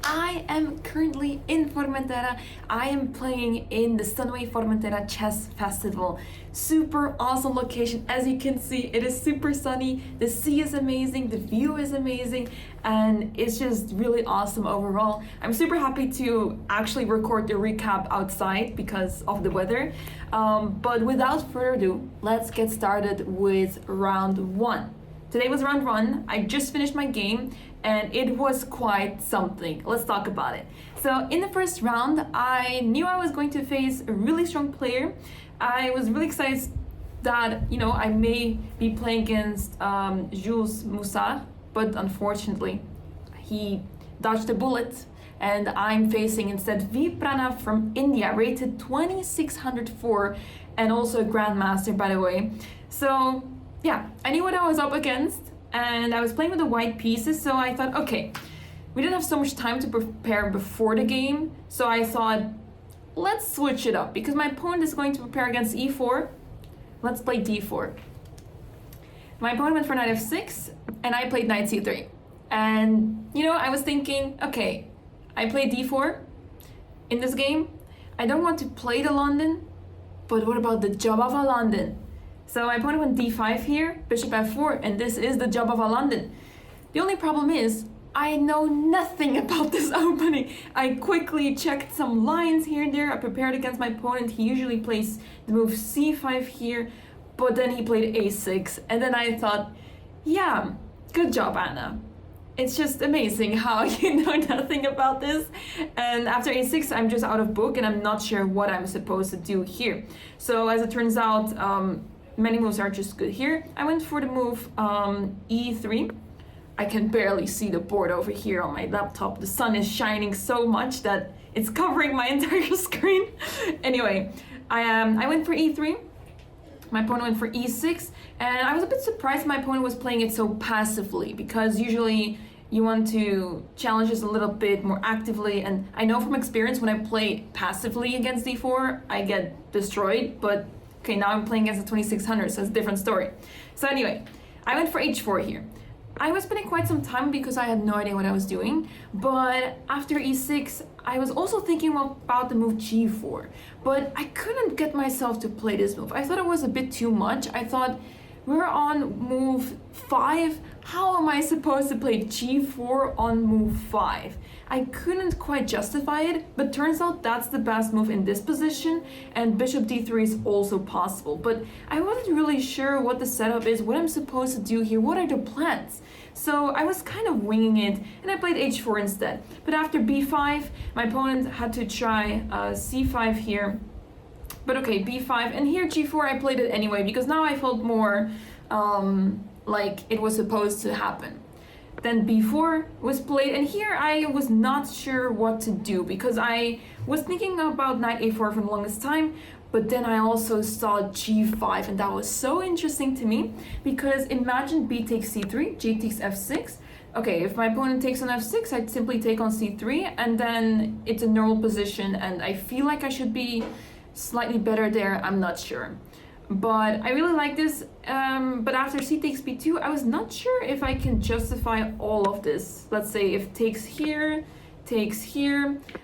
I am currently in Formentera. I am playing in the Sunway Formentera Chess Festival. Super awesome location. As you can see, it is super sunny. The sea is amazing, the view is amazing, and it's just really awesome overall. I'm super happy to actually record the recap outside because of the weather. But without further ado, let's get started with round one. Today was round one. I just finished my game and it was quite something. Let's talk about it. So in the first round, I knew I was going to face a really strong player. I was really excited that, I may be playing against Jules Moussard, but unfortunately, he dodged a bullet and I'm facing instead V Pranav from India, rated 2604 and also a grandmaster, by the way. So yeah, I knew what I was up against and I was playing with the white pieces, so I thought, okay, we didn't have so much time to prepare before the game, so I thought, let's switch it up because my opponent is going to prepare against e4. Let's play d4. My opponent went for knight f6 and I played knight c3. And, I was thinking, okay, I played d4 in this game. I don't want to play the London, but what about the job of a London? So my opponent went d5 here, bishop f4, and this is the job of a London. The only problem is, I know nothing about this opening. I quickly checked some lines here and there. I prepared against my opponent. He usually plays the move c5 here, but then he played a6. And then I thought, yeah, good job, Anna. It's just amazing how you know nothing about this. And after a6, I'm just out of book and I'm not sure what I'm supposed to do here. So as it turns out, many moves are just good here. I went for the move e3. I can barely see the board over here on my laptop. The sun is shining so much that it's covering my entire screen. Anyway, I went for e3. My opponent went for e6, and I was a bit surprised my opponent was playing it so passively, because usually you want to challenge this a little bit more actively, and I know from experience when I play passively against d4, I get destroyed, but okay, now I'm playing against the 2600, so it's a different story. So anyway, I went for h4 here. I was spending quite some time because I had no idea what I was doing, but after e6, I was also thinking about the move g4, but I couldn't get myself to play this move. I thought it was a bit too much. I thought, we're on move 5, how am I supposed to play g4 on move 5? I couldn't quite justify it, but turns out that's the best move in this position, and bishop d3 is also possible. But I wasn't really sure what the setup is, what I'm supposed to do here, what are the plans? So I was kind of winging it, and I played h4 instead. But after b5, my opponent had to try c5 here. But okay, b5, and here g4 I played it anyway, because now I felt more like it was supposed to happen. Then b4 was played, and here I was not sure what to do, because I was thinking about knight a4 for the longest time, but then I also saw g5, and that was so interesting to me, because imagine b takes c3, g takes f6. Okay, if my opponent takes on f6, I'd simply take on c3, and then it's a normal position, and I feel like I should be slightly better there, I'm not sure. But I really like this, but after c takes b2, I was not sure if I can justify all of this. Let's say if takes here,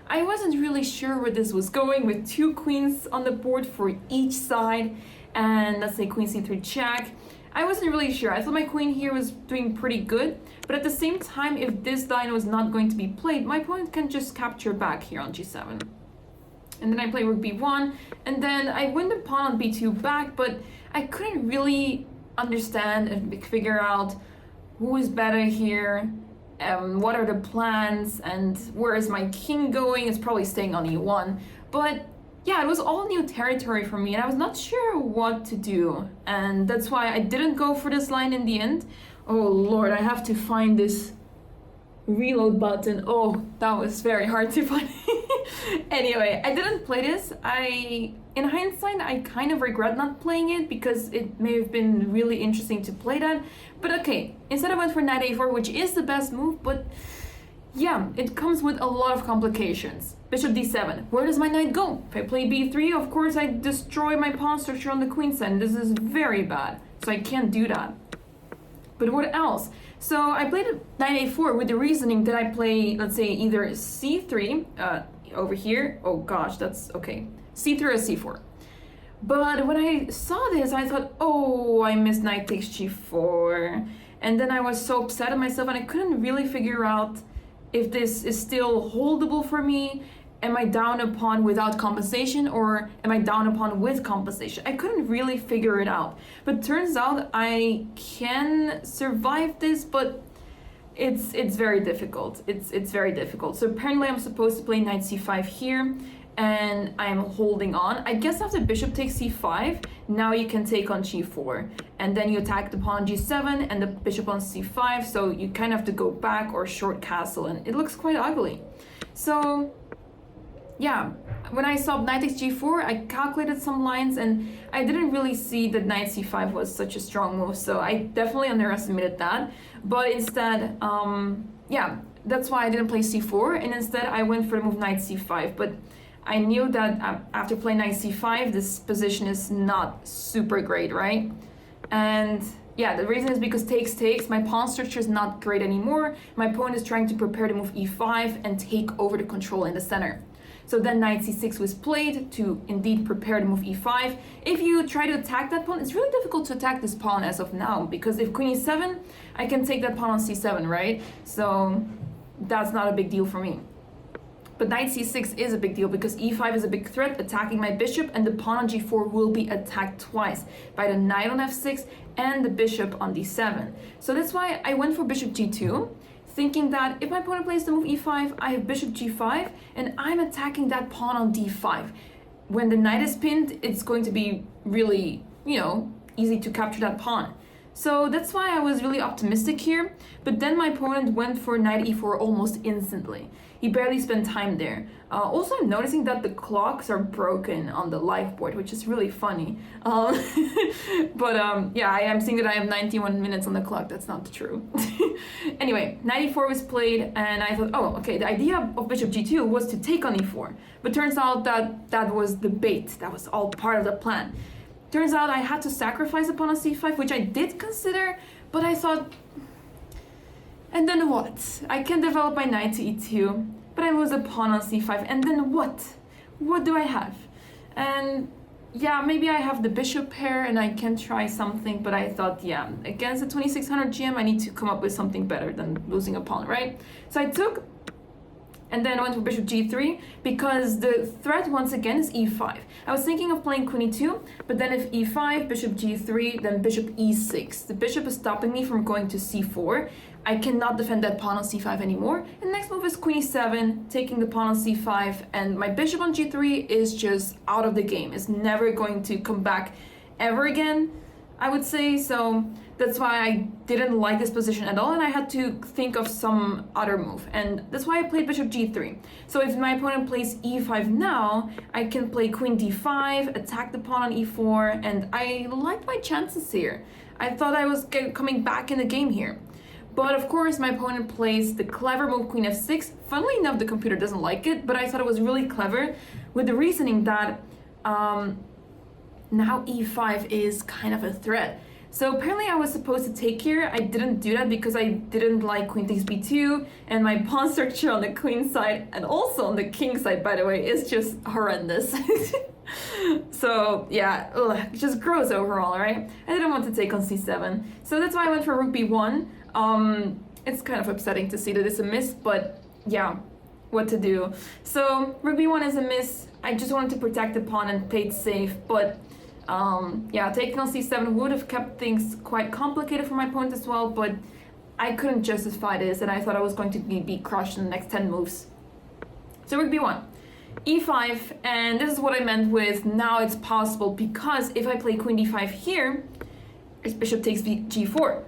I wasn't really sure where this was going with two queens on the board for each side, and let's say queen c3 check. I wasn't really sure. I thought my queen here was doing pretty good, but at the same time, if this line was not going to be played, my opponent can just capture back here on g7. And then I play rook b1, and then I win the pawn on b2 back, but I couldn't really understand and figure out who is better here, what are the plans, and where is my king going. It's probably staying on e1. But yeah, it was all new territory for me, and I was not sure what to do. And that's why I didn't go for this line in the end. Oh Lord, I have to find this reload button. Oh, that was very hard to find. Anyway, I didn't play this. In hindsight, I kind of regret not playing it because it may have been really interesting to play that. But okay, instead I went for knight a4, which is the best move, but yeah, it comes with a lot of complications. Bishop d7, where does my knight go? If I play b3, of course I destroy my pawn structure on the queen side, and this is very bad, so I can't do that. But what else? So I played knight a4 with the reasoning that I play, let's say, either c3 over here. Oh gosh, that's okay. c3 or c4. But when I saw this, I thought, oh, I missed knight takes g4. And then I was so upset at myself, and I couldn't really figure out if this is still holdable for me. Am I down a pawn without compensation, or am I down a pawn with compensation? I couldn't really figure it out. But turns out I can survive this, but it's very difficult. It's very difficult. So apparently I'm supposed to play knight c5 here, and I'm holding on. I guess after bishop takes c5, now you can take on g4, and then you attack the pawn on g7 and the bishop on c5, so you kind of have to go back or short castle, and it looks quite ugly. So yeah, when I saw knight takes g4, I calculated some lines, and I didn't really see that knight c5 was such a strong move, so I definitely underestimated that. But instead, yeah, that's why I didn't play c4, and instead I went for the move knight c5. But I knew that after playing knight c5, this position is not super great, right? And yeah, the reason is because takes, my pawn structure is not great anymore. My opponent is trying to prepare to move e5 and take over the control in the center. So then knight c6 was played to indeed prepare to move e5. If you try to attack that pawn, it's really difficult to attack this pawn as of now, because if queen e7, I can take that pawn on c7, right? So that's not a big deal for me. But knight c6 is a big deal because e5 is a big threat, attacking my bishop, and the pawn on g4 will be attacked twice by the knight on f6 and the bishop on d7. So that's why I went for bishop g2, thinking that if my opponent plays the move e5, I have bishop g5, and I'm attacking that pawn on d5. When the knight is pinned, it's going to be really, easy to capture that pawn. So that's why I was really optimistic here, but then my opponent went for knight e4 almost instantly. He barely spent time there. Also, I'm noticing that the clocks are broken on the live board, which is really funny. Yeah, I'm seeing that I have 91 minutes on the clock. That's not true. Anyway, knight e4 was played, and I thought, oh, okay, the idea of bishop g2 was to take on e4. But turns out that was the bait. That was all part of the plan. Turns out I had to sacrifice a pawn on c5, which I did consider, but I thought, and then what? I can develop my knight to e2, but I lose a pawn on c5, and then what? What do I have? And yeah, maybe I have the bishop pair and I can try something, but I thought, yeah, against the 2600 GM, I need to come up with something better than losing a pawn, right? So I took, and then I went for bishop g3, because the threat once again is e5. I was thinking of playing queen e2, but then if e5, bishop g3, then bishop e6. The bishop is stopping me from going to c4. I cannot defend that pawn on c5 anymore. And next move is queen e7, taking the pawn on c5, and my bishop on g3 is just out of the game. It's never going to come back ever again, I would say. So that's why I didn't like this position at all, and I had to think of some other move, and that's why I played bishop g3. So if my opponent plays e5 now, I can play queen d5, attack the pawn on e4, and I like my chances here. I thought I was coming back in the game here. But of course, my opponent plays the clever move queen f6. Funnily enough, the computer doesn't like it, but I thought it was really clever with the reasoning that now e5 is kind of a threat. So apparently I was supposed to take here. I didn't do that because I didn't like queen takes b2, and my pawn structure on the queen side and also on the king side, by the way, is just horrendous. So yeah, just gross overall, right? I didn't want to take on c7. So that's why I went for rook b1. It's kind of upsetting to see that it's a miss, but yeah, what to do? So rook b1 is a miss. I just wanted to protect the pawn and play it safe, but yeah, taking on c7 would have kept things quite complicated for my opponent as well, but I couldn't justify this, and I thought I was going to be crushed in the next 10 moves. So rook b1, e5, and this is what I meant with now it's possible, because if I play queen d5 here, it's bishop takes g4.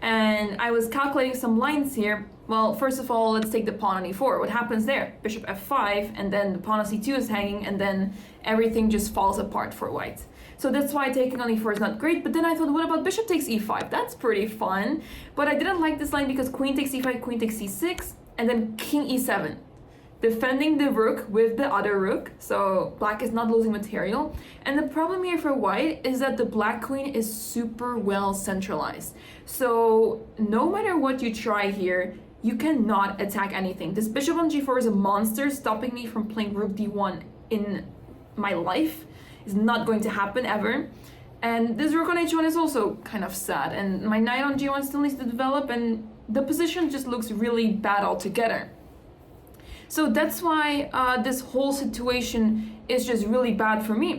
And I was calculating some lines here. Well, first of all, let's take the pawn on e4. What happens there? Bishop f5, and then the pawn on c2 is hanging, and then everything just falls apart for white. So that's why taking on e4 is not great. But then I thought, what about bishop takes e5? That's pretty fun. But I didn't like this line because queen takes e5, queen takes c6, and then king e7. defending the rook with the other rook, so black is not losing material. And the problem here for white is that the black queen is super well centralized. So no matter what you try here, you cannot attack anything. This bishop on g4 is a monster, stopping me from playing rook d1 in my life. Is not going to happen ever. And this rook on h1 is also kind of sad, and my knight on g1 still needs to develop, and the position just looks really bad altogether. So that's why this whole situation is just really bad for me.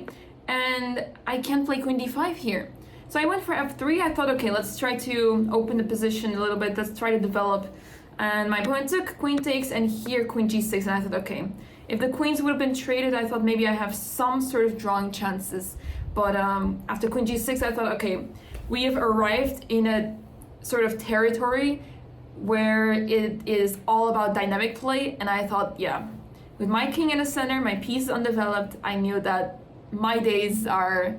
And I can't play queen d5 here. So I went for f3. I thought, okay, let's try to open the position a little bit. Let's try to develop. And my opponent took queen takes, and here queen g6. And I thought, okay, if the queens would have been traded, I thought maybe I have some sort of drawing chances. But after queen g6, I thought, okay, we have arrived in a sort of territory where it is all about dynamic play. And I thought, yeah, with my king in the center, my piece is undeveloped, I knew that my days are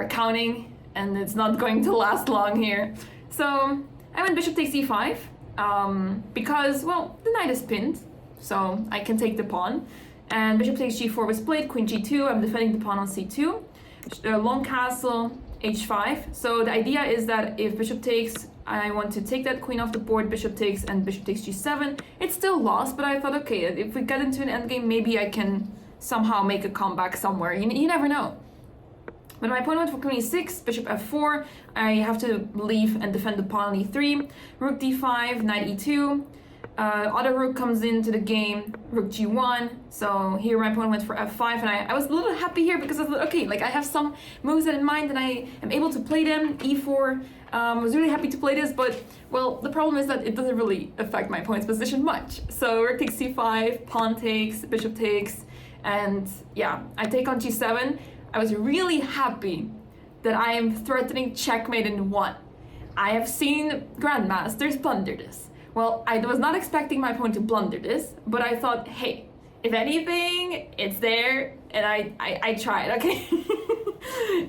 counting and it's not going to last long here. So I went bishop takes e5 because, well, the knight is pinned, so I can take the pawn. And bishop takes g4 was played, queen g2, I'm defending the pawn on c2. Long castle, h5. So the idea is that if bishop takes, I want to take that queen off the board, bishop takes, and bishop takes g7. It's still lost, but I thought, okay, if we get into an endgame, maybe I can somehow make a comeback somewhere. You never know. But my opponent went for queen e6, bishop f4. I have to leave and defend the pawn on e3. Rook d5, knight e2. Other rook comes into the game, rook g1. So here my opponent went for f5, and I was a little happy here because I thought, okay, like I have some moves in mind and I am able to play them. e4. I was really happy to play this, but, well, the problem is that it doesn't really affect my opponent's position much. So rook takes c5, pawn takes, bishop takes, and yeah, I take on g7. I was really happy that I am threatening checkmate in one. I have seen grandmasters blunder this. Well, I was not expecting my opponent to blunder this, but I thought, hey, if anything, it's there, and I tried, okay?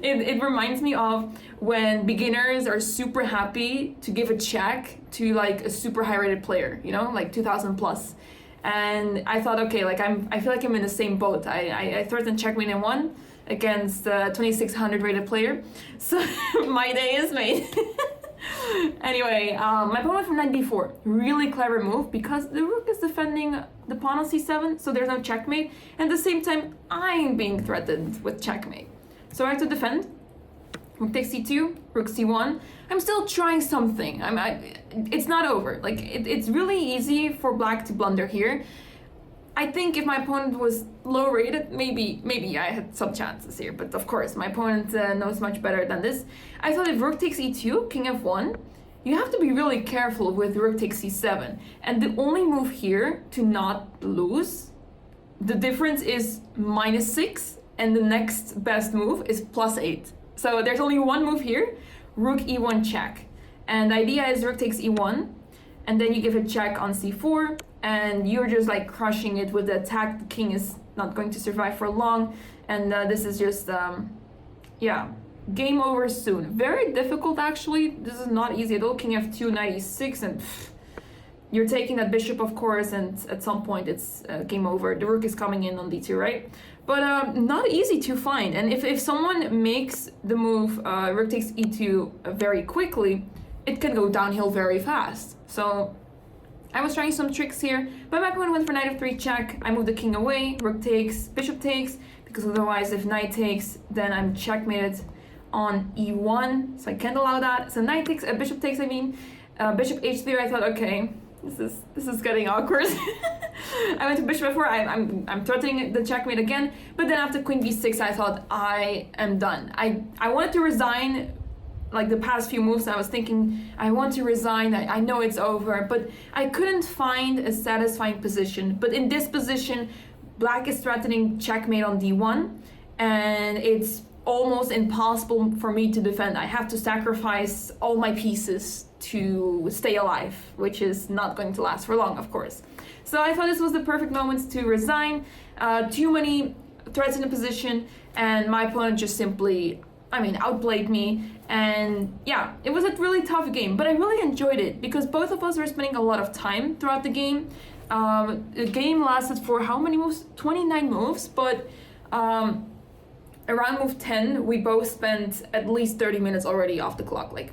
It reminds me of when beginners are super happy to give a check to like a super high rated player, you know, like 2000 plus. And I thought, okay, like I feel like I'm in the same boat. I threatened checkmate in one against a 2600 rated player. So my day is made. Anyway, my opponent from knight d4, really clever move because the rook is defending the pawn on c7, so there's no checkmate, and at the same time I'm being threatened with checkmate. So I have to defend. Rook takes c2, rook c1. I'm still trying something. It's not over. Like it's really easy for black to blunder here. I think if my opponent was low rated, maybe I had some chances here. But of course, my opponent knows much better than this. I thought if rook takes e2, king f1, you have to be really careful with rook takes c7. And the only move here to not lose, the difference is -6, and the next best move is +8. So there's only one move here, rook e1 check. And the idea is rook takes e1, and then you give a check on c4, and you're just like crushing it with the attack. The king is not going to survive for long, and this is just, yeah, game over soon. Very difficult, actually. This is not easy at all. King f2, knight e6, and you're taking that bishop, of course, and at some point it's game over. The rook is coming in on d2, right? But not easy to find. And if someone makes the move rook takes e2 very quickly, it can go downhill very fast. So I was trying some tricks here, but my opponent went for knight f3 check. I moved the king away, rook takes, bishop takes, because otherwise if knight takes, then I'm checkmated on e1, so I can't allow that. So knight takes, bishop takes, I mean, bishop h3. I thought, okay, this is getting awkward. I went to bishop f4. I'm threatening the checkmate again, but then after queen b6, I thought I am done. I wanted to resign. Like the past few moves, I was thinking, I want to resign, I know it's over, but I couldn't find a satisfying position. But in this position, black is threatening checkmate on d1, and it's almost impossible for me to defend. I have to sacrifice all my pieces to stay alive, which is not going to last for long, of course. So I thought this was the perfect moment to resign. Too many threats in the position, and my opponent just simply, outplayed me. And yeah, it was a really tough game, but I really enjoyed it because both of us were spending a lot of time throughout the game. The game lasted for how many moves? 29 moves, but around move 10, we both spent at least 30 minutes already off the clock, like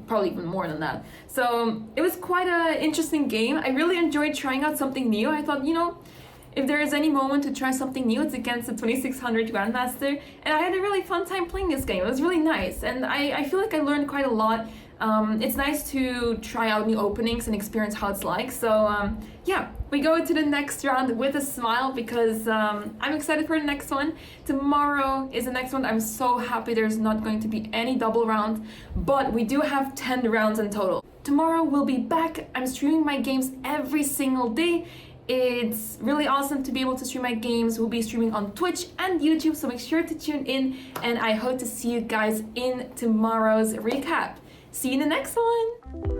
probably even more than that. So it was quite an interesting game. I really enjoyed trying out something new. I thought, you know, if there is any moment to try something new, it's against the 2600 Grandmaster, and I had a really fun time playing this game. It was really nice, and I feel like I learned quite a lot. It's nice to try out new openings and experience how it's like. So yeah, we go to the next round with a smile because I'm excited for the next one. Tomorrow is the next one. I'm so happy there's not going to be any double round, but we do have 10 rounds in total. Tomorrow we'll be back. I'm streaming my games every single day. It's really awesome to be able to stream my games. We'll be streaming on Twitch and YouTube, so make sure to tune in, and I hope to see you guys in tomorrow's recap. See you in the next one!